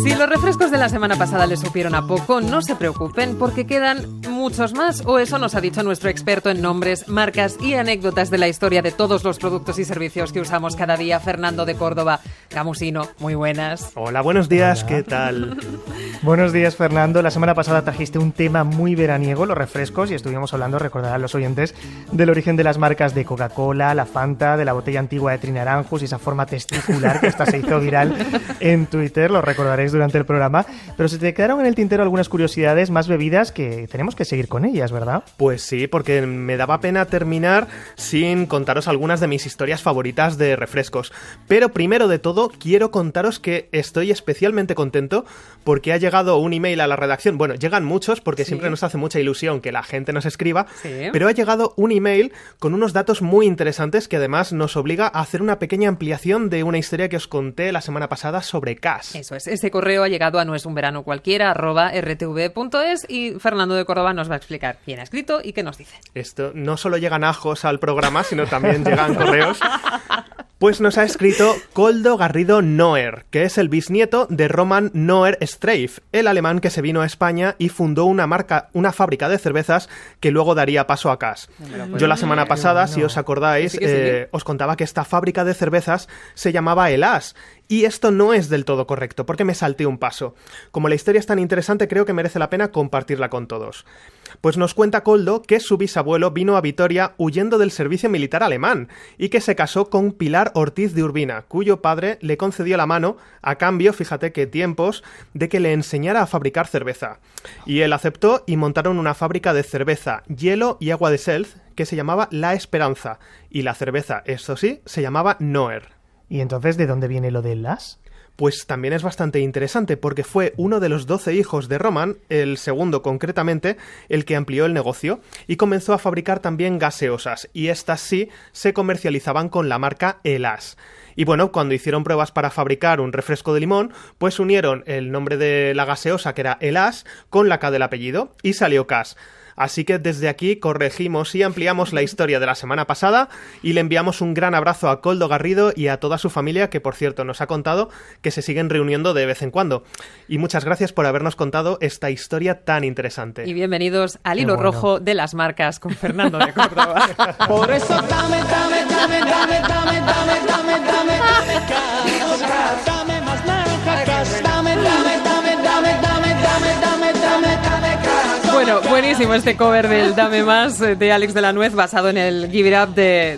Si los refrescos de la semana pasada les supieron a poco, no se preocupen porque quedan muchos más, o eso nos ha dicho nuestro experto en nombres, marcas y anécdotas de la historia de todos los productos y servicios que usamos cada día, Fernando de Córdoba. Gamusino, muy buenas. Hola, buenos días, ¿qué tal? Buenos días, Fernando. La semana pasada trajiste un tema muy veraniego, los refrescos, y estuvimos hablando, recordarán los oyentes, del origen de las marcas de Coca-Cola, la Fanta, de la botella antigua de Trinaranjus y esa forma testicular que hasta se hizo viral en Twitter, lo recordaréis durante el programa. Pero se te quedaron en el tintero algunas curiosidades, más bebidas que tenemos que seguir con ellas, ¿verdad? Pues sí, porque me daba pena terminar sin contaros algunas de mis historias favoritas de refrescos. Pero primero de todo, quiero contaros que estoy especialmente contento porque ha llegado un email a la redacción. Bueno, llegan muchos porque siempre nos hace mucha ilusión que la gente nos escriba, pero ha llegado un email con unos datos muy interesantes que además nos obliga a hacer una pequeña ampliación de una historia que os conté la semana pasada sobre Cass. Eso es, ese correo ha llegado a noesunveranocualquiera@rtv.es y Fernando de Córdoba nos va a explicar quién ha escrito y qué nos dice. Esto no solo llegan ajos al programa, sino también llegan correos. Pues nos ha escrito Koldo Garrido Noer, que es el bisnieto de Roman Noer Streif, el alemán que se vino a España y fundó una fábrica de cervezas que luego daría paso a Cass. Yo la semana pasada, si os acordáis, os contaba que esta fábrica de cervezas se llamaba El As. Y esto no es del todo correcto, porque me salté un paso. Como la historia es tan interesante, creo que merece la pena compartirla con todos. Pues nos cuenta Koldo que su bisabuelo vino a Vitoria huyendo del servicio militar alemán y que se casó con Pilar Ortiz de Urbina, cuyo padre le concedió la mano a cambio, fíjate qué tiempos, de que le enseñara a fabricar cerveza. Y él aceptó y montaron una fábrica de cerveza, hielo y agua de seltz que se llamaba La Esperanza. Y la cerveza, eso sí, se llamaba Noer. ¿Y entonces de dónde viene lo del Las? Pues también es bastante interesante porque fue uno de los 12 hijos de Roman, el segundo concretamente, el que amplió el negocio y comenzó a fabricar también gaseosas, y estas sí se comercializaban con la marca El As. Y bueno, cuando hicieron pruebas para fabricar un refresco de limón, pues unieron el nombre de la gaseosa, que era El As, con la K del apellido, y salió Cass. Así que desde aquí corregimos y ampliamos la historia de la semana pasada y le enviamos un gran abrazo a Koldo Garrido y a toda su familia, que por cierto nos ha contado que se siguen reuniendo de vez en cuando. Y muchas gracias por habernos contado esta historia tan interesante. Y bienvenidos al hilo rojo de las marcas con Fernando de Córdoba. Por eso dame más naranja, Cass, dame. Bueno, buenísimo este cover del Dame Más de Alex de la Nuez, basado en el Give It Up de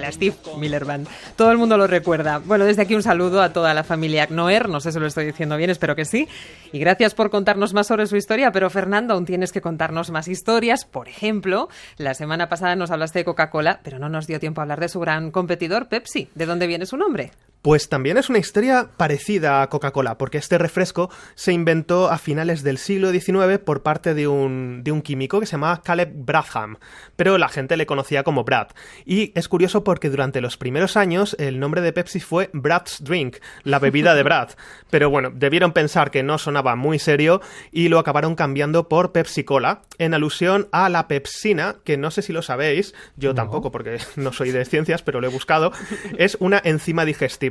la Steve Miller Band. Todo el mundo lo recuerda. Bueno, desde aquí un saludo a toda la familia Noer, no sé si lo estoy diciendo bien, espero que sí. Y gracias por contarnos más sobre su historia, pero Fernando, aún tienes que contarnos más historias. Por ejemplo, la semana pasada nos hablaste de Coca-Cola, pero no nos dio tiempo a hablar de su gran competidor, Pepsi. ¿De dónde viene su nombre? Pues también es una historia parecida a Coca-Cola, porque este refresco se inventó a finales del siglo XIX por parte de un químico que se llamaba Caleb Bradham, pero la gente le conocía como Brad. Y es curioso porque durante los primeros años el nombre de Pepsi fue Brad's Drink, la bebida de Brad. Pero bueno, debieron pensar que no sonaba muy serio y lo acabaron cambiando por Pepsi-Cola, en alusión a la pepsina, que no sé si lo sabéis, yo tampoco porque no soy de ciencias, pero lo he buscado, es una enzima digestiva.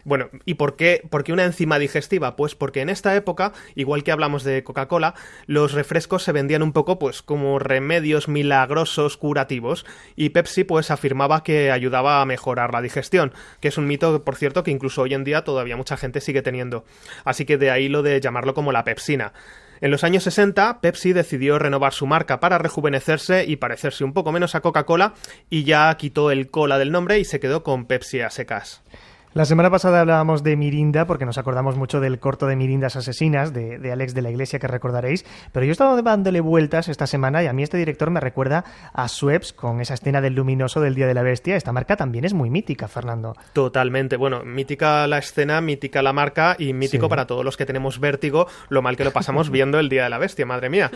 Bueno, ¿y por qué una enzima digestiva? Pues porque en esta época, igual que hablamos de Coca-Cola, los refrescos se vendían un poco pues como remedios milagrosos curativos, y Pepsi pues afirmaba que ayudaba a mejorar la digestión, que es un mito, por cierto, que incluso hoy en día todavía mucha gente sigue teniendo. Así que de ahí lo de llamarlo como la pepsina. En los años 60, Pepsi decidió renovar su marca para rejuvenecerse y parecerse un poco menos a Coca-Cola, y ya quitó el cola del nombre y se quedó con Pepsi a secas. La semana pasada hablábamos de Mirinda porque nos acordamos mucho del corto de Mirindas Asesinas de Alex de la Iglesia, que recordaréis, pero yo he estado dándole vueltas esta semana y a mí este director me recuerda a Schweppes con esa escena del luminoso del Día de la Bestia. Esta marca también es muy mítica, Fernando. Totalmente, bueno, mítica la escena, mítica la marca y mítico para todos los que tenemos vértigo, lo mal que lo pasamos viendo el Día de la Bestia, madre mía.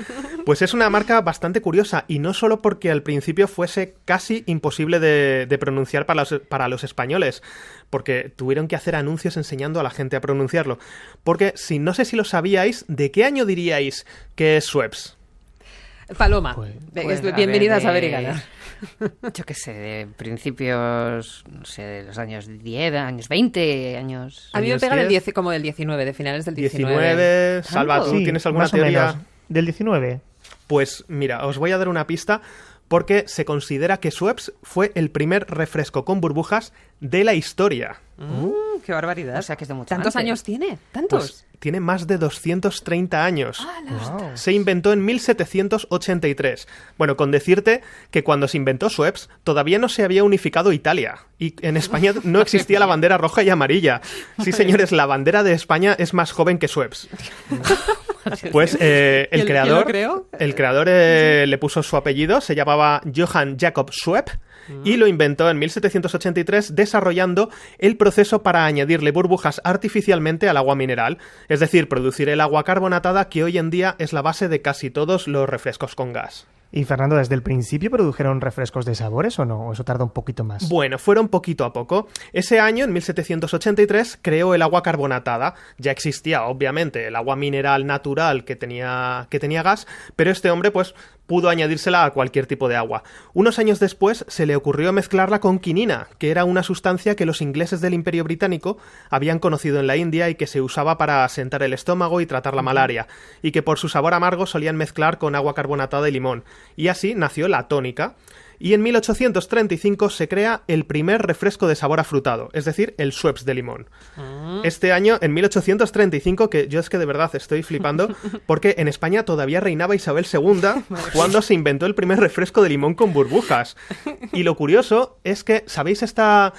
Pues es una marca bastante curiosa, y no solo porque al principio fuese casi imposible de pronunciar para los españoles, porque tuvieron que hacer anuncios enseñando a la gente a pronunciarlo. Porque, no sé si lo sabíais, ¿de qué año diríais que es Schweppes? Paloma, bienvenida a Saber y de- Ganar. Yo qué sé, de principios, no sé, de los años 10, años 20, años... A mí me Años pega 10. como del 19, de finales del 19. 19, Salva, ¿tú Sí, tienes alguna más o teoría? menos. Del 19. Pues mira, os voy a dar una pista porque se considera que Schweppes fue el primer refresco con burbujas de la historia. ¡Qué barbaridad! O sea, que es de mucho ¿Tantos antes. años tiene? ¿Tantos? Pues tiene más de 230 años. Wow. Se inventó en 1783. Bueno, con decirte que cuando se inventó Schweppes todavía no se había unificado Italia y en España no existía la bandera roja y amarilla. Sí, señores, la bandera de España es más joven que Schweppes. Pues ¿Quién lo creó? el creador le puso su apellido, se llamaba Johann Jakob Schwepp y lo inventó en 1783 desarrollando el proceso para añadirle burbujas artificialmente al agua mineral, es decir, producir el agua carbonatada que hoy en día es la base de casi todos los refrescos con gas. Y Fernando, ¿desde el principio produjeron refrescos de sabores o no? ¿O eso tarda un poquito más? Bueno, fueron poquito a poco. Ese año, en 1783, creó el agua carbonatada. Ya existía, obviamente, el agua mineral natural que tenía gas, pero este hombre, pues, pudo añadírsela a cualquier tipo de agua. Unos años después se le ocurrió mezclarla con quinina, que era una sustancia que los ingleses del Imperio Británico habían conocido en la India y que se usaba para asentar el estómago y tratar la malaria, y que por su sabor amargo solían mezclar con agua carbonatada y limón. Y así nació la tónica. Y en 1835 se crea el primer refresco de sabor afrutado, es decir, el Schweppes de limón. Este año, en 1835, que yo es que de verdad estoy flipando, porque en España todavía reinaba Isabel II cuando se inventó el primer refresco de limón con burbujas. Y lo curioso es que, ¿sabéis esta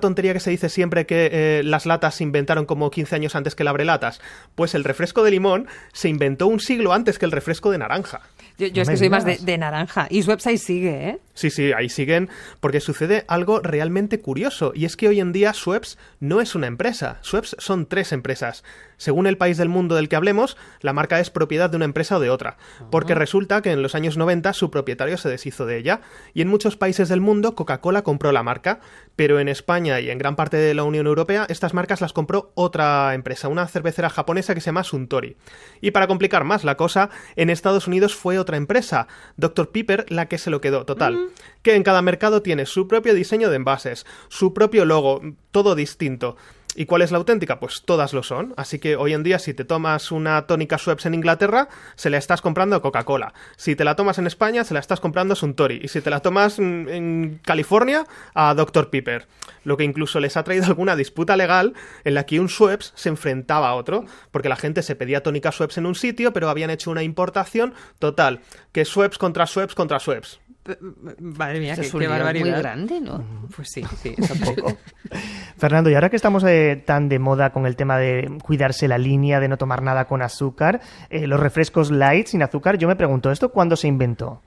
tontería que se dice siempre que las latas se inventaron como 15 años antes que el abrelatas? Pues el refresco de limón se inventó un siglo antes que el refresco de naranja. Yo es No que me soy más digas. de naranja. Y Schweppes ahí sigue, ¿eh? Sí, ahí siguen, porque sucede algo realmente curioso, y es que hoy en día Schweppes no es una empresa, Schweppes son 3 empresas. Según el país del mundo del que hablemos, la marca es propiedad de una empresa o de otra, porque resulta que en los años 90 su propietario se deshizo de ella, y en muchos países del mundo Coca-Cola compró la marca, pero en España y en gran parte de la Unión Europea estas marcas las compró otra empresa, una cervecera japonesa que se llama Suntory. Y para complicar más la cosa, en Estados Unidos fue otra empresa, Dr. Pepper, la que se lo quedó, total. Que en cada mercado tiene su propio diseño de envases, su propio logo, todo distinto. ¿Y cuál es la auténtica? Pues todas lo son. Así que hoy en día, si te tomas una tónica Schweppes en Inglaterra, se la estás comprando a Coca-Cola. Si te la tomas en España, se la estás comprando a Suntory. Y si te la tomas en California, a Dr. Pepper. Lo que incluso les ha traído alguna disputa legal en la que un Schweppes se enfrentaba a otro, porque la gente se pedía tónica Schweppes en un sitio, pero habían hecho una importación total, que Schweppes contra Schweppes contra Schweppes. Madre mía, Eso es qué un lío barbaridad. muy grande, ¿no? Pues sí, eso un poco. Fernando, y ahora que estamos tan de moda con el tema de cuidarse la línea, de no tomar nada con azúcar, los refrescos light sin azúcar, yo me pregunto, ¿esto cuándo se inventó?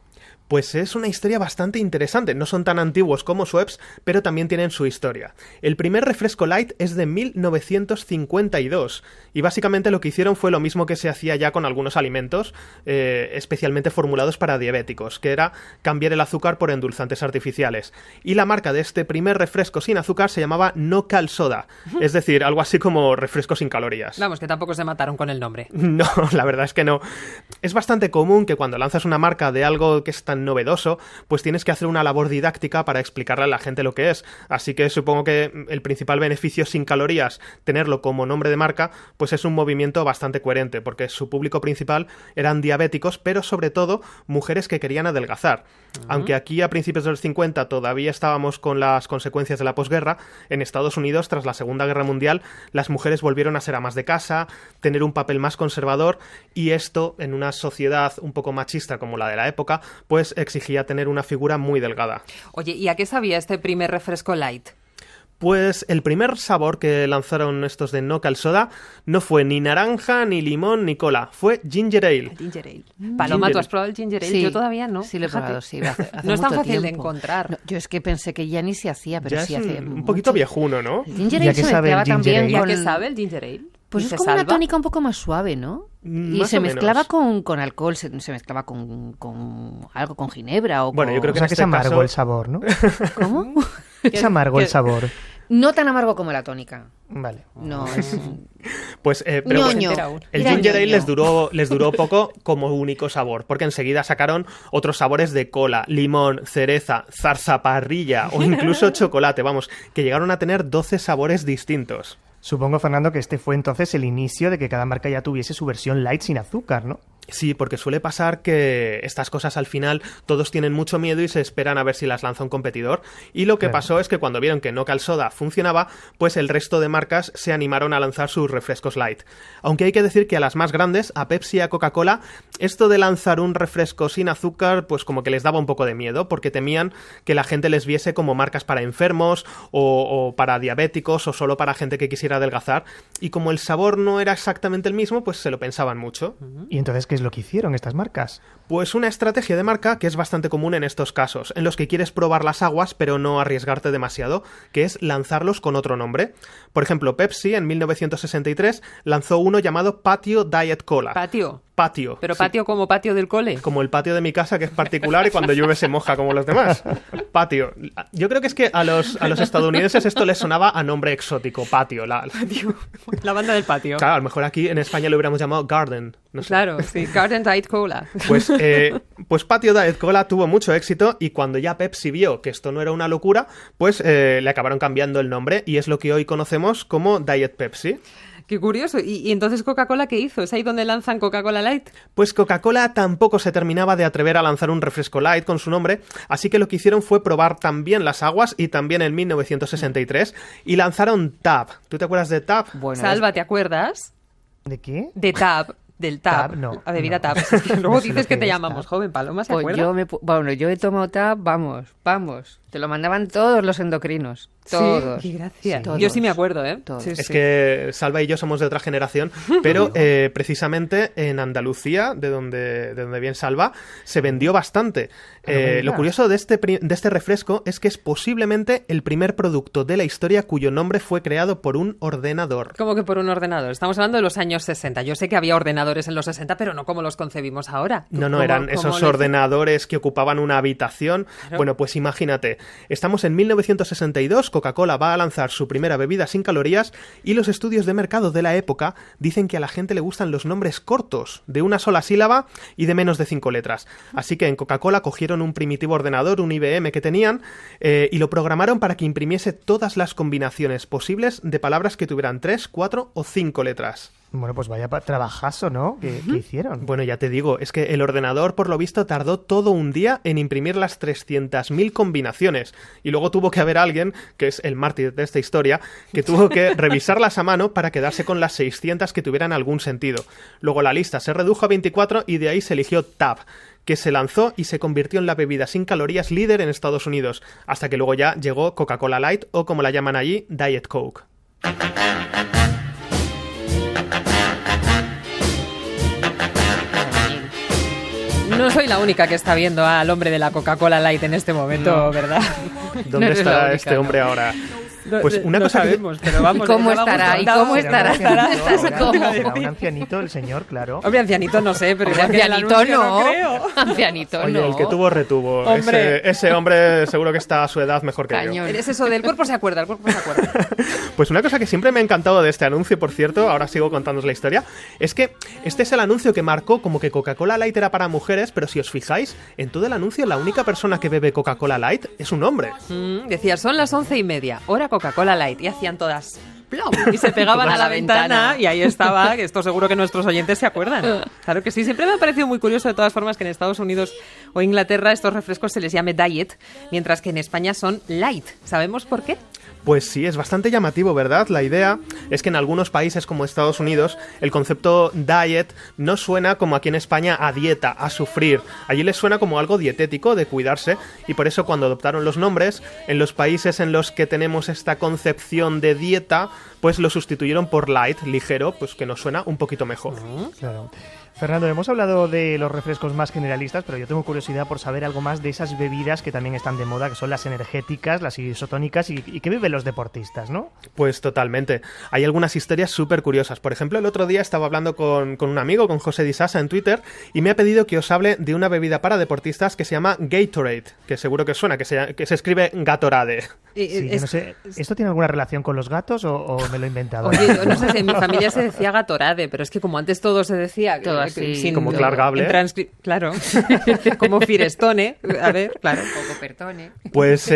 Pues es una historia bastante interesante. No son tan antiguos como Schweppes, pero también tienen su historia. El primer refresco light es de 1952 y básicamente lo que hicieron fue lo mismo que se hacía ya con algunos alimentos, especialmente formulados para diabéticos, que era cambiar el azúcar por endulzantes artificiales. Y la marca de este primer refresco sin azúcar se llamaba No Cal Soda, es decir, algo así como refresco sin calorías. Vamos, que tampoco se mataron con el nombre. No, la verdad es que no. Es bastante común que cuando lanzas una marca de algo que es tan novedoso, pues tienes que hacer una labor didáctica para explicarle a la gente lo que es. Así que supongo que el principal beneficio sin calorías, tenerlo como nombre de marca, pues es un movimiento bastante coherente, porque su público principal eran diabéticos, pero sobre todo mujeres que querían adelgazar. Aunque aquí a principios de los 50 todavía estábamos con las consecuencias de la posguerra, en Estados Unidos, tras la Segunda Guerra Mundial, las mujeres volvieron a ser amas de casa, tener un papel más conservador, y esto, en una sociedad un poco machista como la de la época, pues exigía tener una figura muy delgada. Oye, ¿y a qué sabía este primer refresco light? Pues el primer sabor que lanzaron estos de No Cal Soda no fue ni naranja, ni limón, ni cola. Fue ginger ale. El ginger ale. Paloma, ¿tú has probado el ginger ale? Sí, Yo todavía no. Sí, lo he Fíjate. probado, sí. Hace No es tan mucho fácil de tiempo. encontrar. No, yo es que pensé que ya ni se hacía, pero Ya sí es hace un poquito mucho. viejuno, ¿no? El ginger ¿Y a ale qué se sabe el mezclaba ginger también ale? ¿Ya con... qué sabe el ginger ale? Pues ¿Y es se como una salva? tónica un poco más suave, ¿no? Y Más se o menos. mezclaba con alcohol, se mezclaba con algo, con ginebra o Bueno, con... yo creo O que sea en que es este amargo caso- el sabor, ¿no? ¿Cómo? Es amargo el sabor. No tan amargo como la tónica. Vale. No, es... Pues pero ñoño. el Era Ginger Ale ñoño. les duró poco como único sabor, porque enseguida sacaron otros sabores de cola, limón, cereza, zarzaparrilla o incluso chocolate, vamos, que llegaron a tener 12 sabores distintos. Supongo, Fernando, que este fue entonces el inicio de que cada marca ya tuviese su versión light sin azúcar, ¿no? Sí, porque suele pasar que estas cosas al final todos tienen mucho miedo y se esperan a ver si las lanza un competidor. Y lo que Claro. pasó es que cuando vieron que No Cal Soda funcionaba, pues el resto de marcas se animaron a lanzar sus refrescos light. Aunque hay que decir que a las más grandes, a Pepsi y a Coca-Cola, esto de lanzar un refresco sin azúcar, pues como que les daba un poco de miedo, porque temían que la gente les viese como marcas para enfermos o para diabéticos o solo para gente que quisiera adelgazar. Y como el sabor no era exactamente el mismo, pues se lo pensaban mucho. Y entonces, ¿qué es lo que hicieron estas marcas? Pues una estrategia de marca que es bastante común en estos casos, en los que quieres probar las aguas pero no arriesgarte demasiado, que es lanzarlos con otro nombre. Por ejemplo, Pepsi en 1963 lanzó uno llamado Patio Diet Cola. Patio. Patio. Pero sí. patio como patio del cole. Como el patio de mi casa, que es particular y cuando llueve se moja como los demás. Patio. Yo creo que es que a los estadounidenses esto les sonaba a nombre exótico. Patio. La banda del patio. Claro, a lo mejor aquí en España lo hubiéramos llamado Garden. No sé. Claro, sí. Garden Diet Cola. Pues Patio Diet Cola tuvo mucho éxito y cuando ya Pepsi vio que esto no era una locura, pues le acabaron cambiando el nombre y es lo que hoy conocemos como Diet Pepsi. Qué curioso. ¿Y entonces Coca-Cola qué hizo? ¿Es ahí donde lanzan Coca-Cola Light? Pues Coca-Cola tampoco se terminaba de atrever a lanzar un refresco light con su nombre, así que lo que hicieron fue probar también las aguas y también en 1963 y lanzaron Tab. ¿Tú te acuerdas de Tab? Bueno, Salva, ¿te acuerdas? ¿De qué? De Tab. Del Tab. Tab, no, La bebida no. Tab. Es que luego No sé dices lo que que te es llamamos Tab. joven, Paloma, ¿se pues acuerda? yo he tomado Tab, vamos. Te lo mandaban todos los endocrinos. Todos. Sí, qué gracia. Todos. Yo sí me acuerdo, ¿eh? Todos. Sí, Es sí. que Salva y yo somos de otra generación, pero precisamente en Andalucía, de donde viene Salva, se vendió bastante. Pero me Lo digas. curioso de este refresco es que es posiblemente el primer producto de la historia cuyo nombre fue creado por un ordenador. Como que por un ordenador. Estamos hablando de los años 60. Yo sé que había ordenadores en los 60, pero no como los concebimos ahora. No, ¿Cómo- eran cómo esos le- ordenadores que ocupaban una habitación. Claro. Bueno, pues imagínate, estamos en 1962, Coca-Cola va a lanzar su primera bebida sin calorías y los estudios de mercado de la época dicen que a la gente le gustan los nombres cortos, de una sola sílaba y de menos de 5 letras. Así que en Coca-Cola cogieron un primitivo ordenador, un IBM que tenían, y lo programaron para que imprimiese todas las combinaciones posibles de palabras que tuvieran 3, 4 o 5 letras. Bueno, pues vaya trabajazo, ¿no? ¿Qué hicieron? Bueno, ya te digo, es que el ordenador, por lo visto, tardó todo un día en imprimir las 300.000 combinaciones. Y luego tuvo que haber alguien, que es el mártir de esta historia, que tuvo que revisarlas a mano para quedarse con las 600 que tuvieran algún sentido. Luego la lista se redujo a 24 y de ahí se eligió Tab, que se lanzó y se convirtió en la bebida sin calorías líder en Estados Unidos, hasta que luego ya llegó Coca-Cola Light o, como la llaman allí, Diet Coke. No soy la única que está viendo al hombre de la Coca-Cola Light en este momento, ¿verdad? ¿Dónde No eres la estará única, este no. hombre ahora? No, Pues una no cosa que- sabemos, pero vamos. ¿Y cómo ya vamos estará? ¿Y contando. cómo estará? Será un ancianito, ¿Cómo? será un ancianito el señor, claro. Hombre, ancianito no sé, pero igual que en el Ancianito anuncio no. creo. Ancianito Oye, no. el que tuvo retuvo. Hombre. Ese hombre seguro que está a su edad mejor que yo. Cañón. Es eso del cuerpo se acuerda, el cuerpo se acuerda. Pues una cosa que siempre me ha encantado de este anuncio, por cierto, ahora sigo contándoos la historia, es que este es el anuncio que marcó como que Coca-Cola Light era para mujeres, pero si os fijáis, en todo el anuncio la única persona que bebe Coca-Cola Light es un hombre. Decía, son las 11:30, hora Coca-Cola Light. Y hacían todas plom, y se pegaban a la ventana y ahí estaba, que esto seguro que nuestros oyentes se acuerdan. Claro que sí, siempre me ha parecido muy curioso de todas formas que en Estados Unidos o Inglaterra estos refrescos se les llame diet, mientras que en España son light. ¿Sabemos por qué? Pues sí, es bastante llamativo, ¿verdad? La idea es que en algunos países como Estados Unidos el concepto diet no suena como aquí en España a dieta, a sufrir. Allí les suena como algo dietético, de cuidarse, y por eso cuando adoptaron los nombres, en los países en los que tenemos esta concepción de dieta, pues lo sustituyeron por light, ligero, pues que nos suena un poquito mejor. Claro. Fernando, hemos hablado de los refrescos más generalistas, pero yo tengo curiosidad por saber algo más de esas bebidas que también están de moda, que son las energéticas, las isotónicas y que viven los deportistas, ¿no? Pues totalmente. Hay algunas historias súper curiosas. Por ejemplo, el otro día estaba hablando con un amigo, con José Di Sasa en Twitter, y me ha pedido que os hable de una bebida para deportistas que se llama Gatorade, que seguro que os suena, que se escribe Gatorade. Sí, yo no sé, ¿esto tiene alguna relación con los gatos o me lo he inventado? Oye, yo no sé si en mi familia se decía Gatorade, pero es que como antes todo se decía... Todo así. sin- Como clargable. Claro. Como Firestone. A ver, claro. Poco pertone. Pues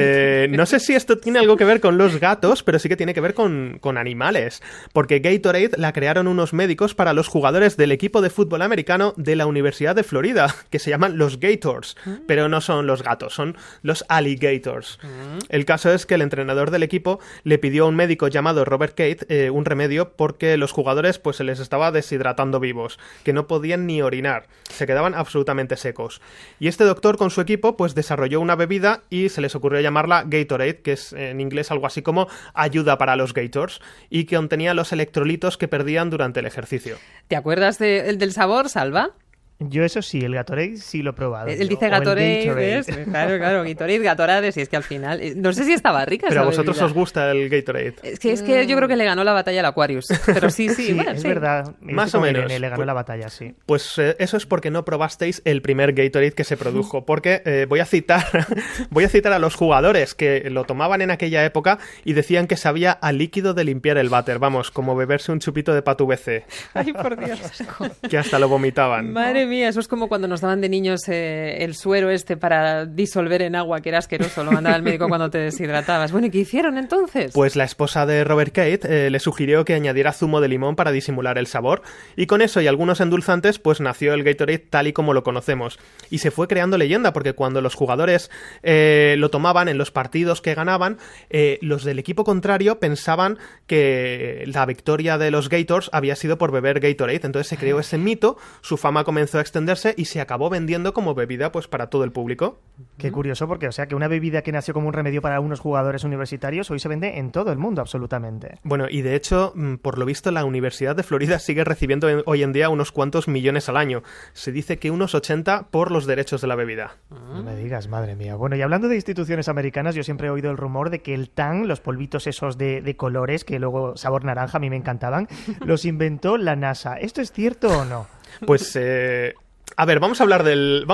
no sé si esto tiene algo que ver con los gatos, pero sí que tiene que ver con animales. Porque Gatorade la crearon unos médicos para los jugadores del equipo de fútbol americano de la Universidad de Florida, que se llaman los Gators. Pero no son los gatos, son los alligators. El caso es que el entrenador del equipo le pidió a un médico llamado Robert Cate un remedio porque los jugadores pues se les estaba deshidratando vivos, que no podían ni orinar, se quedaban absolutamente secos. Y este doctor con su equipo pues desarrolló una bebida y se les ocurrió llamarla Gatorade, que es en inglés algo así como ayuda para los Gators, y que contenía los electrolitos que perdían durante el ejercicio. ¿Te acuerdas del sabor, Salva? Yo eso sí, el Gatorade sí lo he probado. Él dice O el Gatorade, Gatorade. ¿ves? Claro, Gatorade, Gatorade, si es que al final... No sé si estaba rica Pero a esa vosotros bebida. os gusta el Gatorade. Es que yo creo que le ganó la batalla al Aquarius. Pero sí, Sí, bueno, es sí. verdad. Más Estoy o con menos. Irene, le ganó la batalla, sí. Pues eso es porque no probasteis el primer Gatorade que se produjo, porque voy a citar a los jugadores que lo tomaban en aquella época y decían que sabía a líquido de limpiar el váter, vamos, como beberse un chupito de Patu BC, Ay, por Dios. que hasta lo vomitaban. Madre mía, eso es como cuando nos daban de niños el suero este para disolver en agua, que era asqueroso, lo mandaba el médico cuando te deshidratabas. Bueno, ¿y qué hicieron entonces? Pues la esposa de Robert Cate le sugirió que añadiera zumo de limón para disimular el sabor, y con eso y algunos endulzantes pues nació el Gatorade tal y como lo conocemos. Y se fue creando leyenda porque cuando los jugadores lo tomaban en los partidos que ganaban, los del equipo contrario pensaban que la victoria de los Gators había sido por beber Gatorade. Entonces se creó ese mito, su fama comenzó a extenderse y se acabó vendiendo como bebida pues para todo el público. Qué curioso, porque o sea que una bebida que nació como un remedio para unos jugadores universitarios hoy se vende en todo el mundo, absolutamente. Bueno, y de hecho, por lo visto, la Universidad de Florida sigue recibiendo hoy en día unos cuantos millones al año. Se dice que unos 80 por los derechos de la bebida. No me digas, madre mía. Bueno, y hablando de instituciones americanas, yo siempre he oído el rumor de que el Tang, los polvitos esos de colores, que luego sabor naranja a mí me encantaban, los inventó la NASA. ¿Esto es cierto o no? Pues, a ver, vamos a hablar del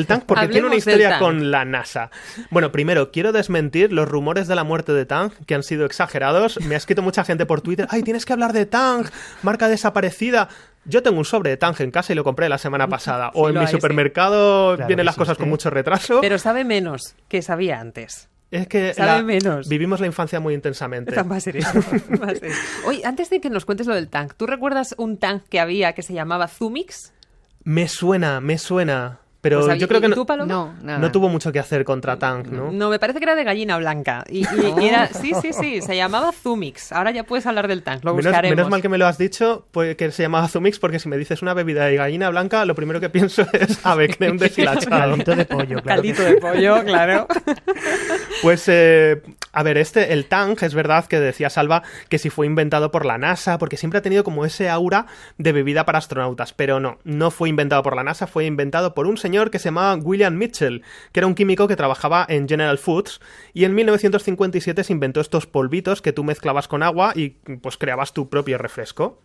Tang porque tiene una Hablemos del historia Tang. con la NASA. Bueno, primero, quiero desmentir los rumores de la muerte de Tang, que han sido exagerados. Me ha escrito mucha gente por Twitter, ¡ay, tienes que hablar de Tang! Marca desaparecida. Yo tengo un sobre de Tang en casa y lo compré la semana pasada. O Sí, en lo mi hay, sí. supermercado Claro vienen que las cosas existe. con mucho retraso. Pero sabe menos que sabía antes. Es que sabe menos. vivimos la infancia muy intensamente. Va a ser eso. Va a ser. Oye, antes de que nos cuentes lo del Tang, ¿tú recuerdas un Tang que había que se llamaba Zumix? Me suena. Pero Pues, yo creo que ¿y no, tú, Paloma? No, nada. no tuvo mucho que hacer contra Tang, ¿no? No, me parece que era de gallina blanca. Y era, sí, se llamaba Zumix. Ahora ya puedes hablar del Tang, lo buscaremos. Menos mal que me lo has dicho, pues, que se llamaba Zumix, porque si me dices una bebida de gallina blanca, lo primero que pienso es ave creme deshilachado. Caldito de pollo, claro. Caldito de pollo, claro. Pues, a ver, el Tang, es verdad que decía Salva que si fue inventado por la NASA, porque siempre ha tenido como ese aura de bebida para astronautas, pero no fue inventado por la NASA, fue inventado por un señor que se llamaba William Mitchell, que era un químico que trabajaba en General Foods, y en 1957 se inventó estos polvitos que tú mezclabas con agua y pues creabas tu propio refresco.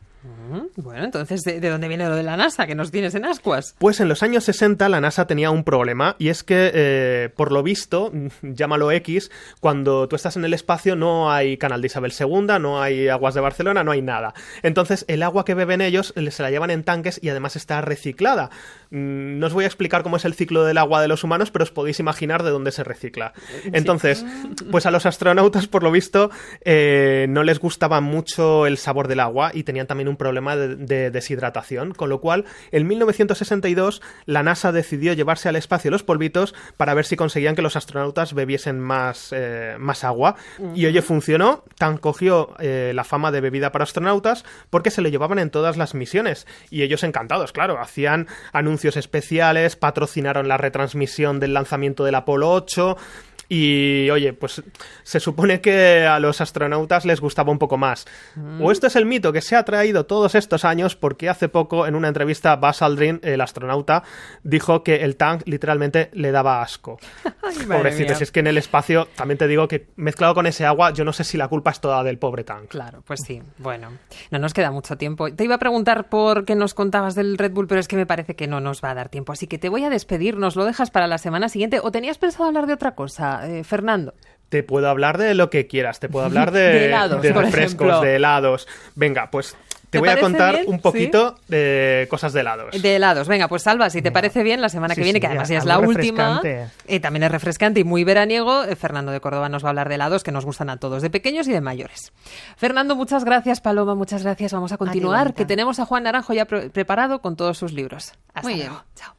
Bueno, entonces, ¿de dónde viene lo de la NASA que nos tienes en ascuas? Pues en los años 60 la NASA tenía un problema, y es que, por lo visto, llámalo X, cuando tú estás en el espacio no hay canal de Isabel II, no hay aguas de Barcelona, no hay nada. Entonces el agua que beben ellos se la llevan en tanques y además está reciclada. No os voy a explicar cómo es el ciclo del agua de los humanos, pero os podéis imaginar de dónde se recicla. Entonces, pues a los astronautas, por lo visto, no les gustaba mucho el sabor del agua y tenían también un problema de deshidratación, con lo cual en 1962 la NASA decidió llevarse al espacio los polvitos para ver si conseguían que los astronautas bebiesen más agua. Y oye, funcionó. Tan cogió la fama de bebida para astronautas porque se lo llevaban en todas las misiones y ellos encantados, claro, hacían anuncios especiales, patrocinaron la retransmisión del lanzamiento del Apolo 8. Y oye, pues se supone que a los astronautas les gustaba un poco más. O esto es el mito que se ha traído todos estos años, porque hace poco en una entrevista Buzz Aldrin, el astronauta, dijo que el tank literalmente le daba asco. Ay, madre Pobrecito, mía. si es que en el espacio también te digo que mezclado con ese agua, yo no sé si la culpa es toda del pobre tank. Claro, pues sí. Bueno, no nos queda mucho tiempo. Te iba a preguntar por qué nos contabas del Red Bull, pero es que me parece que no nos va a dar tiempo. Así que te voy a despedir. ¿Nos lo dejas para la semana siguiente? ¿O tenías pensado hablar de otra cosa, Fernando? Te puedo hablar de lo que quieras, te puedo hablar De helados, de por refrescos, ejemplo. de helados. Venga, pues te voy a parece contar bien? un poquito de cosas de helados. De helados. Venga, pues Salva, si te parece bien, la semana Sí, que viene, sí, que además ya es la algo última, refrescante. también es refrescante y muy veraniego, Fernando de Córdoba nos va a hablar de helados que nos gustan a todos, de pequeños y de mayores. Fernando, muchas gracias. Paloma, muchas gracias. Vamos a continuar, bonita. que tenemos a Juan Naranjo ya preparado con todos sus libros. Hasta Muy luego. bien. Chao.